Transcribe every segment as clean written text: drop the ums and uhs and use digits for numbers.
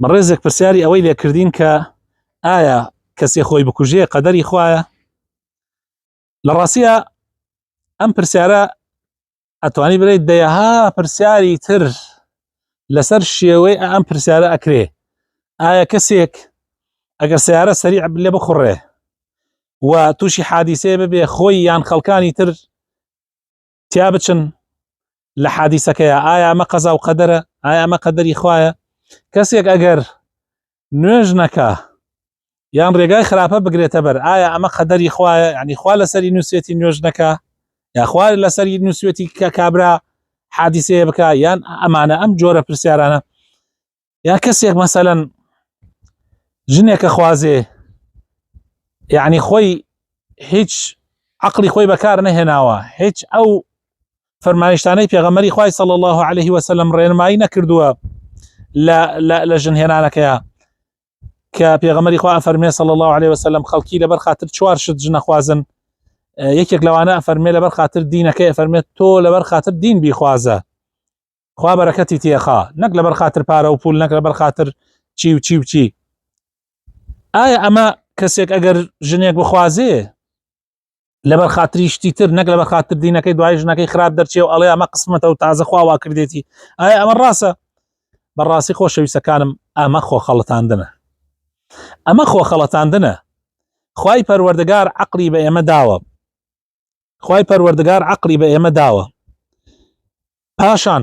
من ڕێزێک پرسیاری ئەوەی لێکردین کە ئایا کەسێ خۆی بکوژێ قەدەری خوایە؟ لە ڕاستیە ئەم پرسیارە ئەتوانی بڵێیت دەیەها پرسیاری تر لەسەر شێوەی ئەم پرسیارە ئەکرێ. ئایا کەسێک ئەگەر سیارە سەریع لێ بخوڕێ و تووشی حادیسێ ببێ خۆی یان خەڵکانی تر تیا بچن لە حادیسەکەیە، ئایا ئەمە قەزا و قەدەرە؟ ئایا ئەمە قەدەری خوایە؟ کەسێک ئەگەر نوێژ نەکا یان ڕێگای خراپە بگرێتە بەر، ئایا ئەمە قەدەری خوایە؟ یعنی خوا لەسەری نووسێتی نوێژ نەکا یا خوا لەسەری نووسێتی کە کابرا حادیسەیە بکە، یان ئەمانە ئەم جۆرە پرسیارانە. یا کەسێک مەسەلەن ژنێکە خوازێ، یعنی خۆی هیچ عقلی خۆی بەکار نەهێناوە، هیچ ئەو فەرمانیشتانەی پێغەمبەری خوای صلی الله عليه وسلم ڕێنمایی نەکردووە لە ژنهێنانەکەیە کە پێغەمبەری خوا ئەفەرمێ صلی الله عليه وسلم خەڵکی لەبەر خاتر چوار شت ژنە خوازن، یەکێک لەوانە ئەفەرمێ لەبەر خاتر دینەکەی، ئەفەرمێت تۆ لەبەر خاتر دین بیخوازە خوا بەرەکەتی تێخا، نەک لەبەر خاتر پارە و پول، نەک لەبەر خاتر چی و چی و چی. ئایا ئەمە کەسێک ئەگەر ژنێک بخوازێ لەبەر خاتری شتی تر، نەک لەبەر خاتر دینەکەی، دوای ژنەکەی خراپ دەرچێ و ئەڵێ ئەمە قسمەتە و تازە خوا وا کردێتی، ئایا ئەمە ڕاستە؟ بەڕاستی خۆشەویستەکانم ئەمە خۆخەڵەتاندنە، ئەمە خۆخەڵەتاندنە. خوای پەروەردگار عەقڵی بە ئێمە داوە، خوای پەروەردگار عەقڵی بە ئێمە داوە، پاشان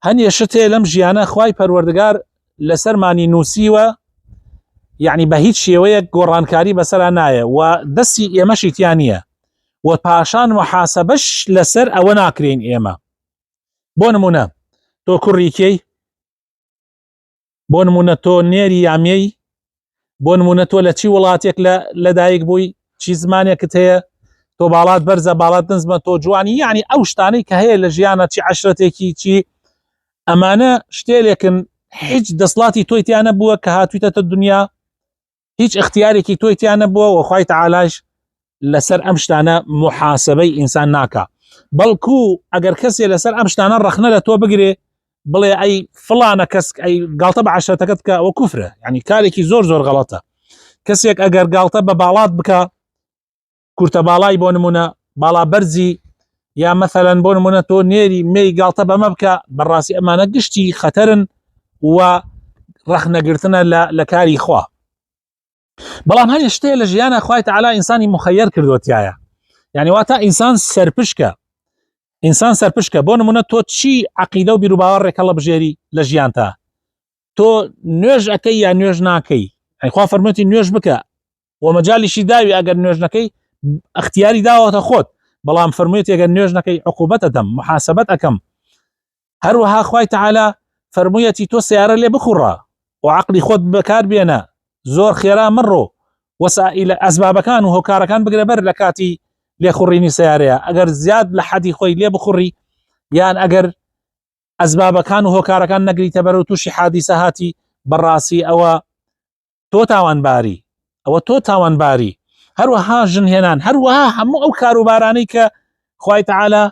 هەنیە شتێ لەم ژیانە خوای پەروەردگار لەسەرمانی نووسیوە، یعنی بە هیچ شێوەیەک گۆڕانکاری بەسەرا نایە و دەستی ئێمەشی تیان نییە و پاشان محاسەبەش لەسەر ئەوە ناکرێن ئێمە. بۆ نمونە تۆ کوڕی کێی، بۆ نمونە تۆ نێری یامیەی، بۆ نمونە تۆ لە چی وڵاتێک لەدایک بووی، چی زمانێکت هەیە، تۆ باڵات بەرزە باڵات نزمە، تۆ جوانی، یعنی ئەو شتانەی کە هەیە لە ژیانە، چی عەشرەتێکی چی، ئەمانە شتێلێکن هیچ دەسڵاتی تۆی تیانە بووە کە هاتوویتەتە دنیا، هیچ اختیارێکی تۆی تیانە بووە و خوای تەعالاش لەسەر ئەم شتانە محاسبەی ئینسان ناکا. بەڵکو ئەگەر کەسێ لەسەر ئەم شتانە ڕەخنە لە تۆ بگرێ بڵێ ئەی فڵانە کەس ئەی گاڵتە بە عەشرەتەکەت بکە، ئەوە کوفرە، یعنی کارێکی زۆر زۆر غەڵەتە. کەسێک ئەگەر گاڵتە بە باڵات بکە، کورتە باڵای بۆ نمونە باڵا بەرزی، یا مەثەلەن بۆ نمونە تۆ نێری مێی گاڵتە بەمە بکە، بەڕاستی ئەمانە گشتی خەتەرن و ڕەخنەگرتنە لە کاری خوا. بەڵام هەر شتێ لە ژیانە خوای تەعالا ئینسانی مخەیەر کردوتیایە، یعنی واتە ئینسان سەرپشکە، ئینسان سەرپشکە. بۆ نمونە تۆ چی عەقیدە و بیرروباوەڕێک هەڵە بژێری لە ژیانتا، تۆ نوێژ ئەکەی یا نوێژ ناکەی، خوا فەرموویەتی نوێژ بکە و مەجالیشی داوی ئەگەر نوێژ نەکەی اختیاری داوەتە خۆت، بەڵام فەرموویەتی ئەگەر نوێژ نەکەی عقوبەت ئەدەم، محاسەبەت ئەکەم. هەروەها خوای تەعالا فەرموویەتی تۆ سیارە لێ بخوڕە و عەقلی خۆت بەکار بێنە، زۆر خێرا مەڕۆ، وەسائیل ئەسبابەکان و هۆکارەکان بگرە بەر لە کاتی لێخوڕینی سیارەیە. ئەگەر زیاد لە حەدی خۆی لێ بخوڕی یان ئەگەر ئەسبابەکان و هۆکارەکان نەگریتە بەر و تووشی حادیسە هاتی، بەڕاستی ئەوە تۆ تاوانباری، ئەوە تۆ تاوانباری. هەروەها ژنهێنان، هەروەها هەموو ئەو کاروبارانەی کە خوای تەعالا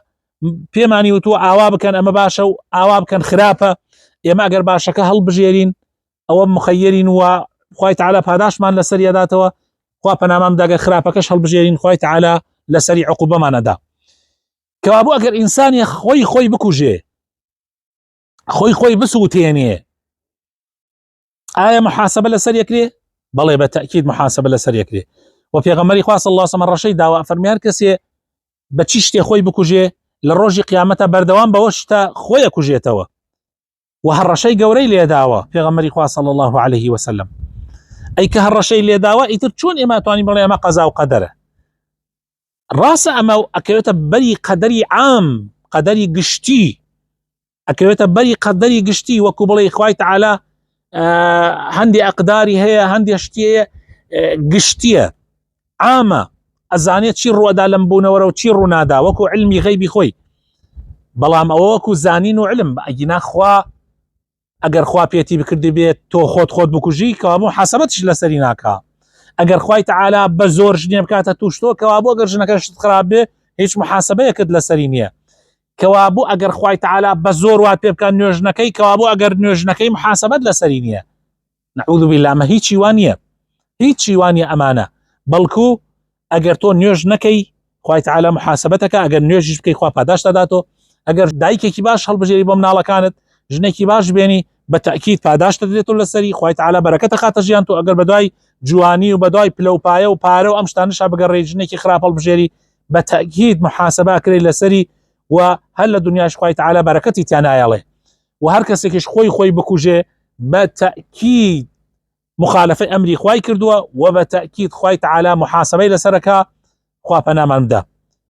پێمانی وتووە ئاوا بکەن ئەمە باشە و ئاوا بکەن خراپە، ئێمە ئەگەر باشەکە هەڵبژێرین ئەوە مخەیەرین و خوای تەعالا پاداشمان لەسەری ئەداتەوە، خوا پەنامام داگە خراپەکەش هەڵبژێرین خوای تەعالا لەسەری عقوبەمانەدا. کەوابوو ئەگەر ئینسانی خۆی بکوژێ، خۆی بسووتێنێ، ئایا محاسبە لەسەر یەکرێ؟ بەڵێ بە تەکید محاسبە لەسەر یەکرێ. و پێغەمبەری خوا صلی الله علیه و سلم ڕەشەی داوە، فەرمی هەر کەسێ بە چی شتێ خۆی بکوژێ لە ڕۆژی قیامەتە بەردەوام بەوە شتە خۆی ئەکوژێتەوە و هەڕەشەی گەورەی لێداوە پێغەمبەری خوا صلی الله عليه وسلم. ئەی کە هەڕەشەی لێداوە ئیتر چۆن ئێمە توانی بڵێ ئەمە قەزا و قەدەرە؟ ڕاستە ئەمە ئەکەوێتە بەری قەدەری عام، قەدەری گشتی، ئەکەوێتە بەری قەدەری گشتی، وەکو بڵێ خوای تەعالا هەندی ئەقداری هەیە، هەندی شتێ گشتیە عامە، ئەزانێت چی ڕوەدا لەم بوونەوەرە و چی ڕوونادا، وەکو علمی غەیبی خۆی. بەڵام ئەوە وەکو زانین و علم، ئەگینا خوا ئەگەر خوا پێتی بکردی بێت تۆ خۆت بکوژی، کەوابوو حەسەبەتش لەسەری ناکا. ئەگەر خوای تەعالا بە زۆر ژنێ بکاتە تووشتۆ، کەوابوو ئەگەر ژنەکەشت خراپ بێ هیچ محاسبەیەکت لەسەری نییە. کەوابوو ئەگەر خوای تەعالا بە زۆر وات پێ بکات نوێژنەکەی، کەوابوو ئەگەر نوێژنەکەی محاسبەت لەسەری نییە. نعوذ بالله ما هیچی وانە هیچی وانە ئەمانە بەڵکو ئەگەر تۆ نوێژ نەکەی خوای تعالی محاسبەتەکە ئەگەر نوێژیش بکەی خوا پاداش دەداتەوە ئەگەر دایکێکی باش هەڵبژێری بۆ مناڵەکانت ژنێکی باش بێنی بە تەکید پاداش دەدرێتەوە لەسەری خوای تعالی بەرەکەتە خاتە ژیان تۆ ئەگەر بەدوای جوانی و بەدوای پلەپایە و پارە و ئەم شتانەشا بگەڕێ ژنێکی خراپ هەڵبژێری بە تەکید محاسبە کرێ لەسەری و هەر لە دنیاش خوای تعالی بەرەکەتی تیان نایەڵێ و هەر کەسێکیش خۆی بکوژێ بە تەکید مخالفەی ئەمری خوای کردووە و بە تەکید خوای تعالی محاسبەی لەسەرەکە خوا پەنامان بدە.